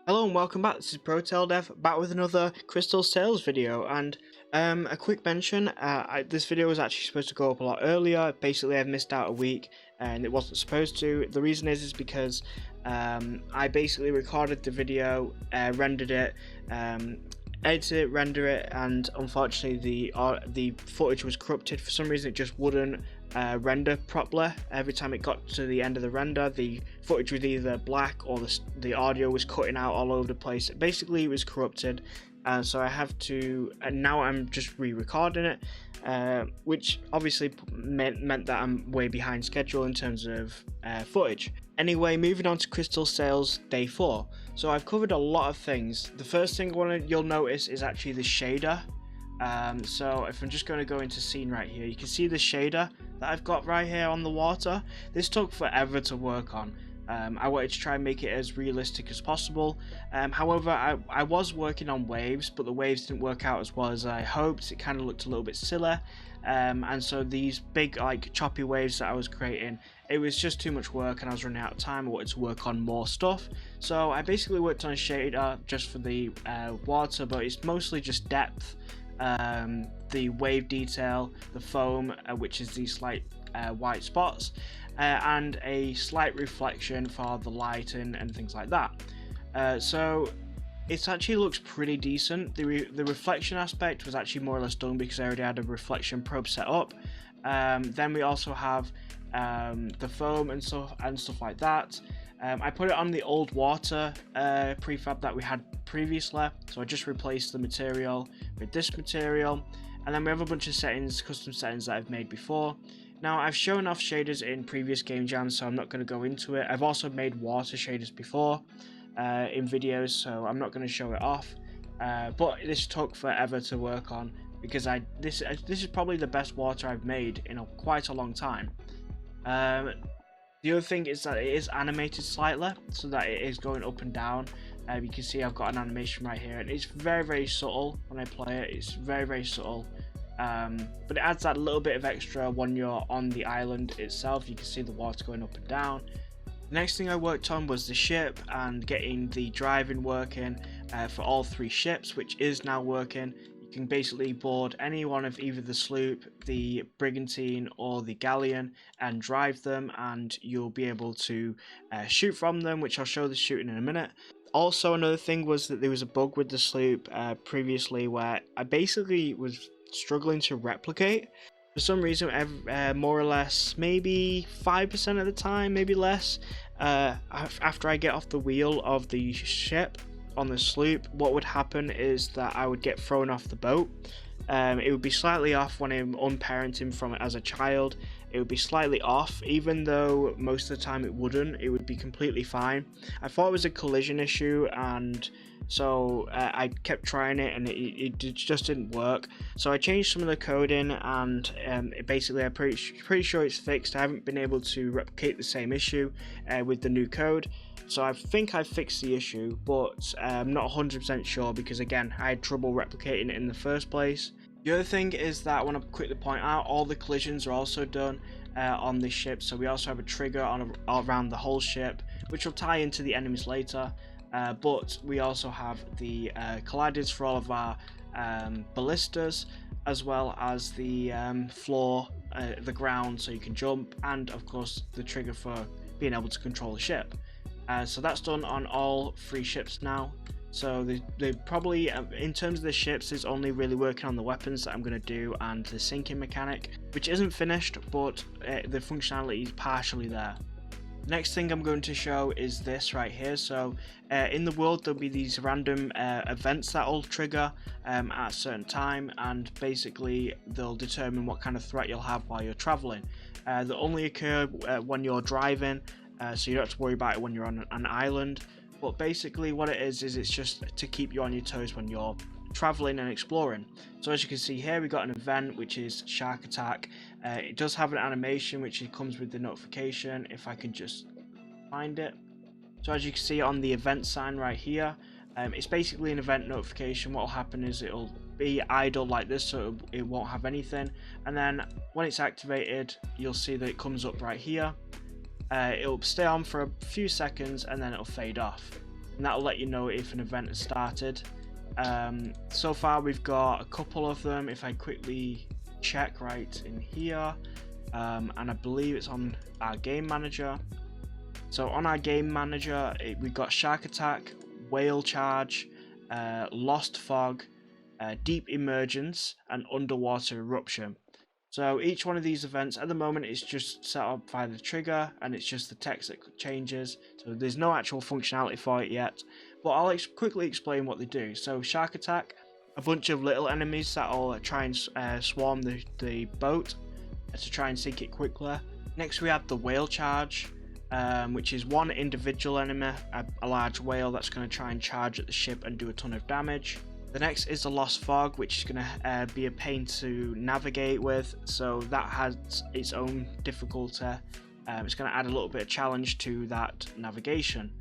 Hello and welcome back. This is ProTaleDev back with another crystal sales video, and a quick mention. This video was actually supposed to go up a lot earlier. Basically, I've missed out a week, and it wasn't supposed to. The reason is because I basically recorded the video, rendered it, edit it, render it, and unfortunately the footage was corrupted. For some reason, it just wouldn't render properly. Every time it got to the end of the render, the footage was either black or the audio was cutting out all over the place. Basically, it was corrupted, so I have to, and now I'm just re-recording it, which obviously meant that I'm way behind schedule in terms of footage. Anyway, moving on to crystal sales day 4. So I've covered a lot of things. The first thing you'll notice is actually the shader. So if I'm just going to go into scene right here, you can see the shader that I've got right here on the water. This took forever to work on. I wanted to try and make it as realistic as possible. However, I was working on waves, but the waves didn't work out as well as I hoped. It kind of looked a little bit silly. And so these big choppy waves that I was creating, it was just too much work and I was running out of time. I wanted to work on more stuff. So I basically worked on a shader just for the water, but it's mostly just depth. The wave detail, the foam, which is these slight white spots, and a slight reflection for the light and things like that. So it actually looks pretty decent. The reflection aspect was actually more or less done because I already had a reflection probe set up. Then we also have the foam and stuff like that. I put it on the old water prefab that we had previously, so I just replaced the material with this material, and then we have a bunch of settings, custom settings that I've made before. Now, I've shown off shaders in previous game jams, so I'm not going to go into it. I've also made water shaders before in videos, so I'm not going to show it off, but this took forever to work on because this is probably the best water I've made in quite a long time. The other thing is that it is animated slightly, so that it is going up and down. You can see I've got an animation right here, and it's very subtle when I play it. It's very subtle, but it adds that little bit of extra when you're on the island itself. You can see the water going up and down. The next thing I worked on was the ship and getting the driving working for all 3 ships, which is now working. You can basically board any one of either the sloop, the brigantine, or the galleon and drive them, and you'll be able to shoot from them, which I'll show the shooting in a minute. Also, another thing was that there was a bug with the sloop previously where I basically was struggling to replicate. For some reason, more or less, maybe 5% of the time, maybe less, after I get off the wheel of the ship on the sloop, what would happen is that I would get thrown off the boat. It would be slightly off when I'm unparenting from it as a child. It would be slightly off, even though most of the time it wouldn't. It would be completely fine. I thought it was a collision issue, and so I kept trying it, and it just didn't work. So I changed some of the coding, and basically I'm pretty sure it's fixed. I haven't been able to replicate the same issue with the new code. So I think I fixed the issue, but I'm not 100% sure because, again, I had trouble replicating it in the first place. The other thing is that I want to quickly point out all the collisions are also done on this ship. So we also have a trigger around the whole ship, which will tie into the enemies later. But we also have the colliders for all of our ballistas, as well as the floor, the ground, so you can jump, and of course the trigger for being able to control the ship. So that's done on all 3 ships now. So they probably, in terms of the ships, is only really working on the weapons that I'm going to do and the sinking mechanic, which isn't finished, but the functionality is partially there. Next thing I'm going to show is this right here. So in the world there'll be these random events that will trigger at a certain time, and basically they'll determine what kind of threat you'll have while you're traveling. They'll only occur when you're driving, so you don't have to worry about it when you're on an island. But basically what it is it's just to keep you on your toes when you're traveling and exploring. So as you can see here, we got an event which is shark attack. It does have an animation which comes with the notification, if I can just find it. So as you can see on the event sign right here, it's basically an event notification. What will happen is it'll be idle like this, so it won't have anything, and then when it's activated you'll see that it comes up right here. It'll stay on for a few seconds and then it'll fade off. and that'll let you know if an event has started. So far we've got a couple of them. If I quickly check right in here, and I believe it's on our game manager. So on our game manager, we've got Shark Attack, Whale Charge, Lost Fog, Deep Emergence, and Underwater Eruption. So each one of these events at the moment is just set up via the trigger, and it's just the text that changes. So there's no actual functionality for it yet, but I'll quickly explain what they do. So Shark Attack, a bunch of little enemies that'll try and swarm the boat to try and sink it quickly. Next we have the Whale Charge, which is one individual enemy, a large whale that's going to try and charge at the ship and do a ton of damage. The next is the Lost Fog, which is going to be a pain to navigate with, so that has its own difficulty. It's going to add a little bit of challenge to that navigation.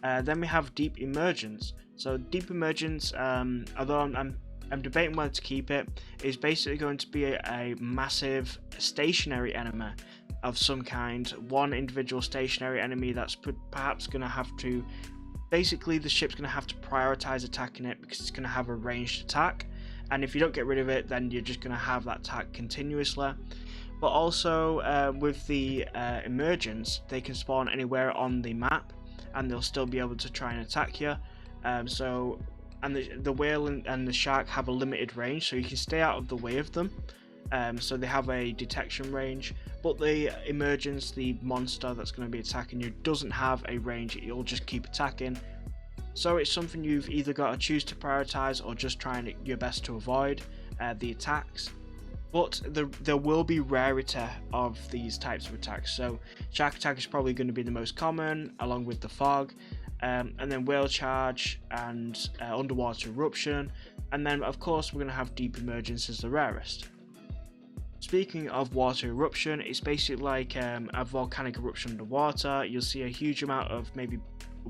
Then we have Deep Emergence. So Deep Emergence, although I'm debating whether to keep it, is basically going to be a massive stationary enemy of some kind. One individual stationary enemy that's perhaps going to have to... Basically, the ship's going to have to prioritize attacking it because it's going to have a ranged attack, and if you don't get rid of it, then you're just going to have that attack continuously. But also with the emergence, they can spawn anywhere on the map, and they'll still be able to try and attack you. And the whale and the shark have a limited range, so you can stay out of the way of them. So they have a detection range, but the emergence, the monster that's going to be attacking you, doesn't have a range. It'll just keep attacking. So it's something you've either got to choose to prioritize or just trying your best to avoid the attacks. But there will be rarity of these types of attacks. So Shark Attack is probably going to be the most common, along with the Fog, and then Whale Charge and Underwater Eruption, and then of course we're going to have Deep Emergence as the rarest. Speaking of water eruption, it's basically like a volcanic eruption underwater. You'll see a huge amount of maybe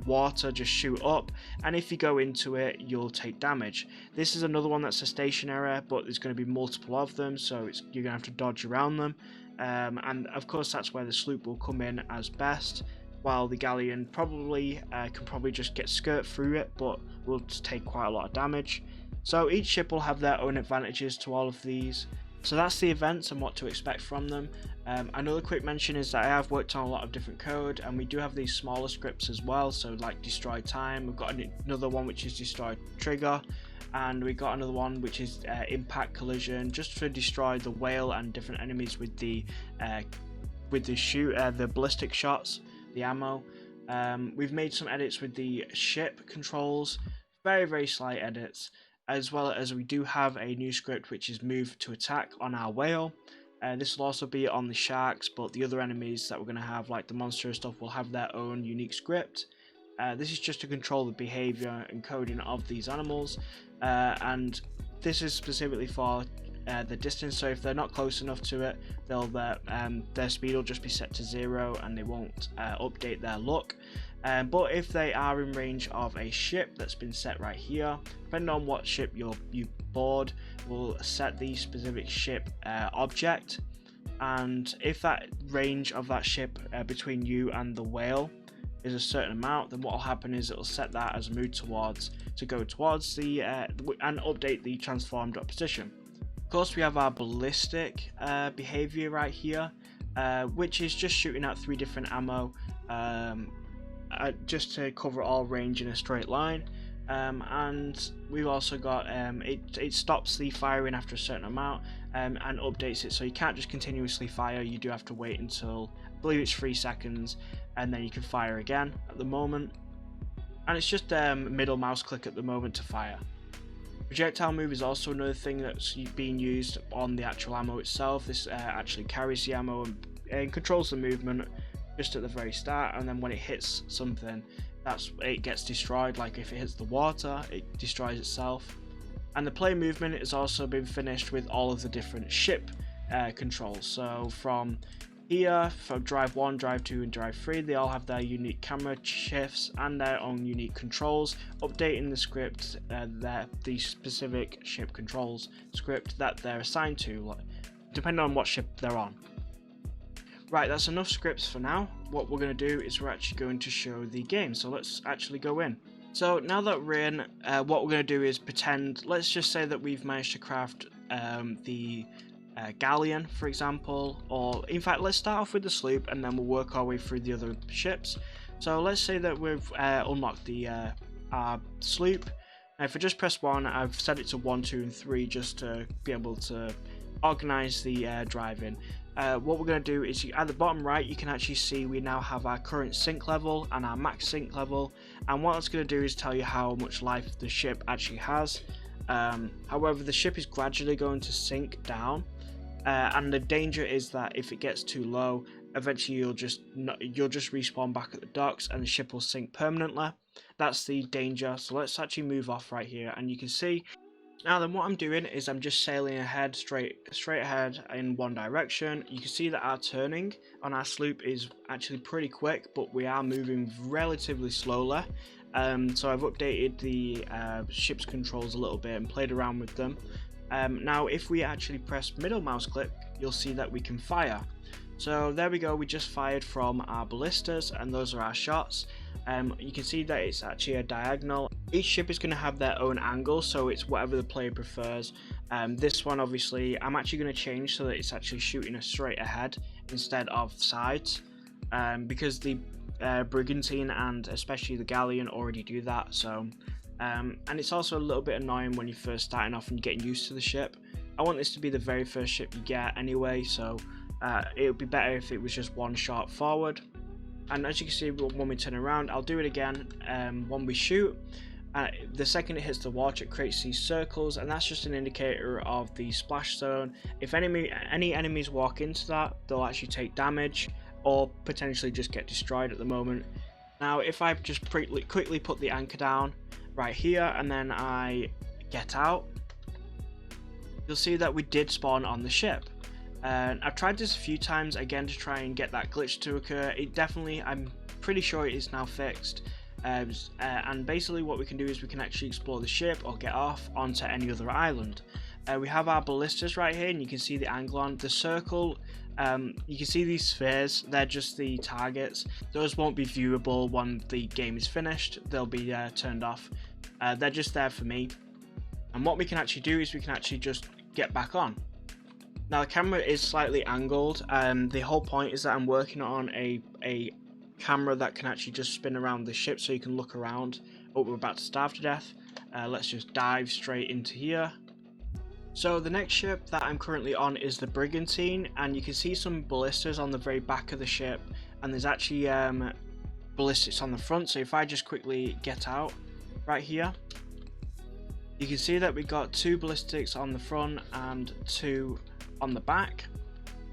water just shoot up, and if you go into it, you'll take damage. This is another one that's a stationary, but there's going to be multiple of them, so you're going to have to dodge around them. And of course that's where the sloop will come in as best, while the galleon can just get skirt through it, but will take quite a lot of damage. So each ship will have their own advantages to all of these. So that's the events and what to expect from them. Another quick mention is that I have worked on a lot of different code, and we do have these smaller scripts as well, so like Destroy Time, we've got another one which is Destroy Trigger, and we got another one which is Impact Collision, just to destroy the whale and different enemies with the ballistic shots, the ammo. We've made some edits with the ship controls, very slight edits, as well as we do have a new script which is Move to Attack on our whale. This will also be on the sharks, but the other enemies that we're going to have, like the monster and stuff, will have their own unique script. This is just to control the behavior and coding of these animals, and this is specifically for the distance, so if they're not close enough to it, their speed will just be set to 0 and they won't update their look. But if they are in range of a ship that's been set right here, depending on what ship you board, will set the specific ship object, and if that range of that ship between you and the whale is a certain amount, then what will happen is it will set that as a move to go towards the and update the transformed position. Of course, we have our ballistic behavior right here, which is just shooting out 3 different ammo, just to cover all range in a straight line. And we've also got it stops the firing after a certain amount, and updates it, so you can't just continuously fire. You do have to wait until, I believe it's 3 seconds, and then you can fire again at the moment. And it's just middle mouse click at the moment to fire. Projectile move is also another thing that's being used on the actual ammo itself. This actually carries the ammo and controls the movement just at the very start, and then when it hits something, it gets destroyed. Like if it hits the water, it destroys itself. And the play movement has also been finished with all of the different ship controls. So from here, for Drive 1, Drive 2 and Drive 3, they all have their unique camera shifts and their own unique controls, updating the script, the specific ship controls script that they're assigned to, depending on what ship they're on. Right, that's enough scripts for now. What we're going to do is we're actually going to show the game, so let's actually go in. So now that we're in, what we're going to do is pretend, let's just say that we've managed to craft the galleon, for example, or in fact let's start off with the sloop and then we'll work our way through the other ships. So let's say that we've unlocked the our sloop. Now if I just press 1, I've set it to 1, 2 and 3 just to be able to organize the driving. What we're going to do is at the bottom right you can actually see we now have our current sink level and our max sink level, and what that's going to do is tell you how much life the ship actually has. However, the ship is gradually going to sink down, and the danger is that if it gets too low, eventually you'll just respawn back at the docks and the ship will sink permanently. That's the danger. So let's actually move off right here, and you can see now then what I'm doing is I'm just sailing ahead straight ahead in one direction. You can see that our turning on our sloop is actually pretty quick, but we are moving relatively slowly. So I've updated the ship's controls a little bit and played around with them. Now if we actually press middle mouse click, you'll see that we can fire. So there we go, we just fired from our ballistas and those are our shots. You can see that it's actually a diagonal. Each ship is going to have their own angle, so it's whatever the player prefers. This one obviously I'm actually going to change so that it's actually shooting us straight ahead instead of sides, because the brigantine and especially the galleon already do that. So and it's also a little bit annoying when you're first starting off and you're getting used to the ship. I want this to be the very first ship you get anyway, so it would be better if it was just one shot forward. And as you can see, when we turn around, I'll do it again. When we shoot, the second it hits the water, it creates these circles, and that's just an indicator of the splash zone. If any enemies walk into that, they'll actually take damage or potentially just get destroyed at the moment. Now if I just quickly put the anchor down right here and then I get out, you'll see that we did spawn on the ship. I've tried this a few times again to try and get that glitch to occur. It definitely, I'm pretty sure it is now fixed. And basically what we can do is we can actually explore the ship or get off onto any other island. We have our ballistas right here and you can see the angle on the circle. You can see these spheres, they're just the targets. Those won't be viewable when the game is finished, they'll be turned off. They're just there for me. And what we can actually do is we can actually just get back on. Now the camera is slightly angled, the whole point is that I'm working on a camera that can actually just spin around the ship so you can look around. Oh, we're about to starve to death. Let's just dive straight into here. So the next ship that I'm currently on is the brigantine, and you can see some ballistas on the very back of the ship, and there's actually ballistics on the front. So if I just quickly get out right here, you can see that we've got 2 ballistics on the front and 2 on the back.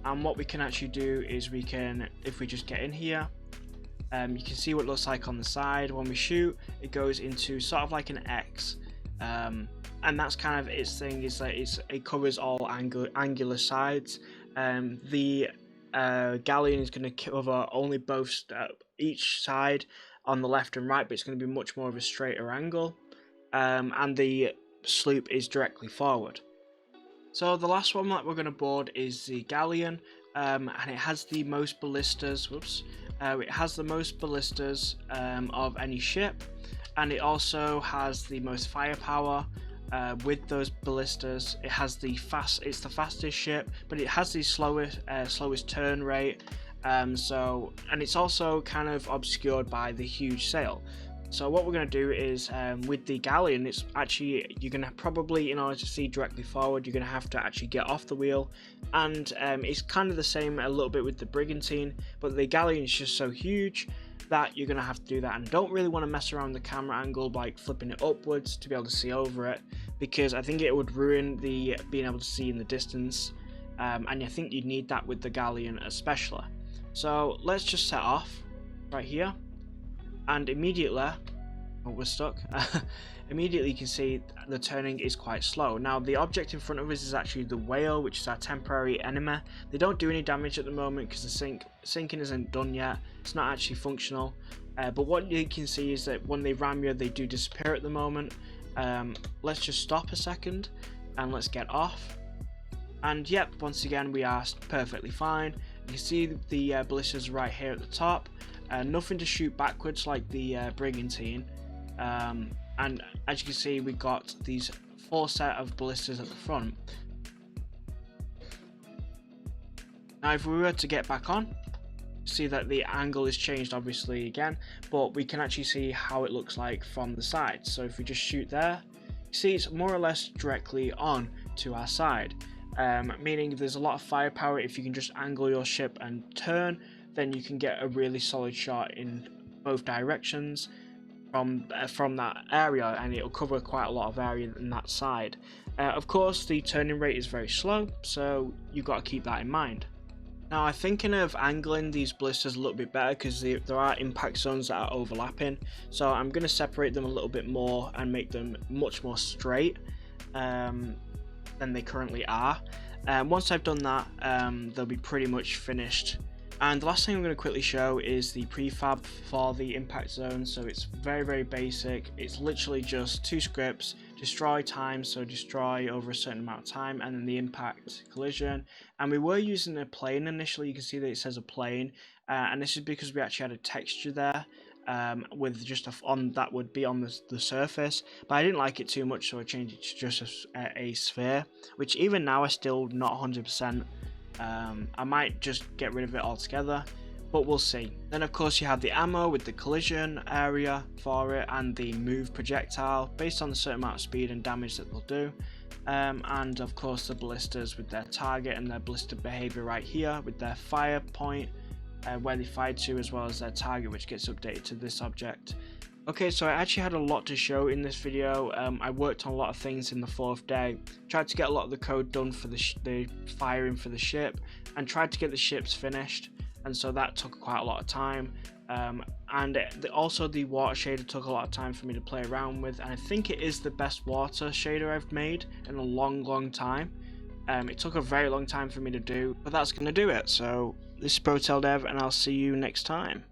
And what we can actually do is we can, if we just get in here, you can see what it looks like on the side. When we shoot, it goes into sort of like an X, and that's kind of its thing, is that it covers all angular sides. The galleon is going to cover only both each side on the left and right, but it's going to be much more of a straighter angle, and the sloop is directly forward. So the last one that we're going to board is the galleon, and it has the most ballistas. It has the most ballistas of any ship, and it also has the most firepower. With those ballistas, it has it's the fastest ship, but it has the slowest turn rate. And it's also kind of obscured by the huge sail. So what we're going to do is, with the galleon, it's actually, you're going to probably, in order to see directly forward, you're going to have to actually get off the wheel. And it's kind of the same a little bit with the brigantine, but the galleon is just so huge that you're going to have to do that. And don't really want to mess around the camera angle by flipping it upwards to be able to see over it, because I think it would ruin the being able to see in the distance. And I think you'd need that with the galleon especially. So let's just set off right here. And immediately, oh, we're stuck. Immediately you can see the turning is quite slow. Now the object in front of us is actually the whale, which is our temporary enemy. They don't do any damage at the moment because the sinking isn't done yet. It's not actually functional. But what you can see is that when they ram you, they do disappear at the moment. Let's just stop a second and let's get off. And yep, once again we are perfectly fine. You can see the ballistas right here at the top. Nothing to shoot backwards like the brigantine. and as you can see, we got these 4 set of ballistas at the front. Now if we were to get back on, see that the angle is changed obviously again, but we can actually see how it looks like from the side. So if we just shoot there, you see it's more or less directly on to our side, meaning there's a lot of firepower. If you can just angle your ship and turn, then you can get a really solid shot in both directions from that area, and it'll cover quite a lot of area in that side. Of course the turning rate is very slow, so you've got to keep that in mind. Now I'm thinking of angling these ballistas a little bit better because there are impact zones that are overlapping, so I'm going to separate them a little bit more and make them much more straight than they currently are. Once I've done that, they'll be pretty much finished. And the last thing I'm going to quickly show is the prefab for the impact zone. So it's very basic. It's literally just 2 scripts: destroy time, so destroy over a certain amount of time, and then the impact collision. And we were using a plane initially. You can see that it says a plane, and this is because we actually had a texture there with just that would be on the surface, but I didn't like it too much, so I changed it to just a sphere, which even now I'm still not 100%. I might just get rid of it altogether, but we'll see. Then of course you have the ammo with the collision area for it, and the move projectile based on a certain amount of speed and damage that they'll do, and of course the ballistas with their target and their ballista behavior right here with their fire point, where they fired to, as well as their target, which gets updated to this object. Okay, so I actually had a lot to show in this video. I worked on a lot of things in the 4th day, tried to get a lot of the code done for the firing for the ship, and tried to get the ships finished, and so that took quite a lot of time. Also the water shader took a lot of time for me to play around with, and I think it is the best water shader I've made in a long time. It took a very long time for me to do, but that's going to do it. So this is ProTaleDev, and I'll see you next time.